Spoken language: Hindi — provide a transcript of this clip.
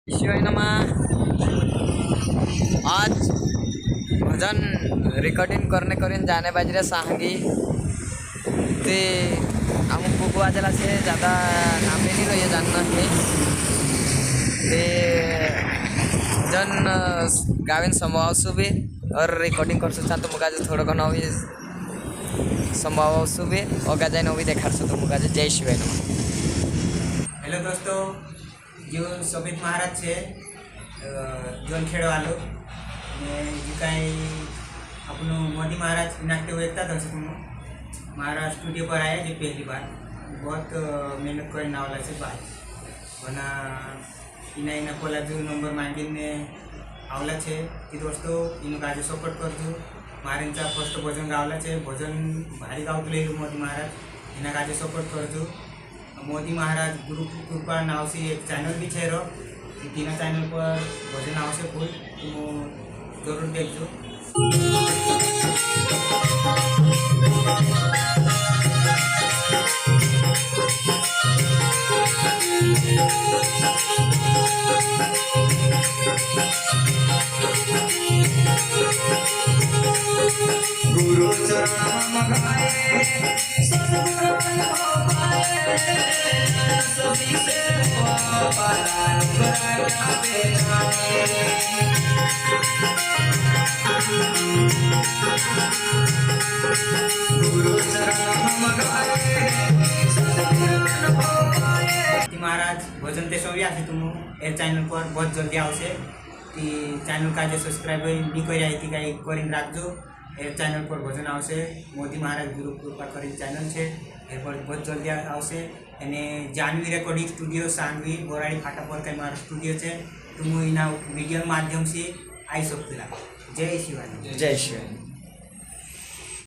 शिवाय नमा आज भजन रिकॉर्डिंग करने जाने बाजरे सांगी ते अमुक बुक वाजला से ज़्यादा नाम नहीं रही जानना है ते जन गाविन संभव सुबे और रिकॉर्डिंग कर सकता तो मुझे थोड़ा कना भी संभव सुबे और गाजा नवी देखा तो मुझे जय शिवाय नमा। हेलो दोस्तों, जो सोबित महाराज है जोन खेड़ वालों जो कहीं अपनो मोदी महाराज इनाक्टिव एकता था तुम महाराज स्टूडियो पर आए जो पहली बार बहुत मेहनत कर नावला से बात वना इना इना कोला जो नंबर मांगिन ने आवला छे कि दोस्तों इन काजे सपोर्ट कर जो मारेंचा फर्स्ट भजन गावला छे भजन भारी गावतले मोदी महाराज इना काजे सपोर्ट कर जो मोदी महाराज गुरु कृपा नाव से एक चैनल भी है तीन चैनल पर भजन नाव से फुल तुम जरूर देखो। गुरु चरण गाए सभी से गुरु चरण गाए महाराज भजन ते सभी आसे तुम ए चैनल पर बहुत जल्दी आवशे कि चैनल का जो सब्सक्राइब नहीं कर रही थी कहीं करीन रखो ए चैनल पर भजन आवशे मोदी महाराज गुरु कृपा करी चैनल है ए पर बहुत जल्दी आवशे एने जानवी रेकॉर्डिंग स्टूडियो सांगवी बोराड़ी फाटा पर कई मारा स्टूडियो है तुम इना मीडिया माध्यम से आई सकते जय शिवाय। जय शिवाय।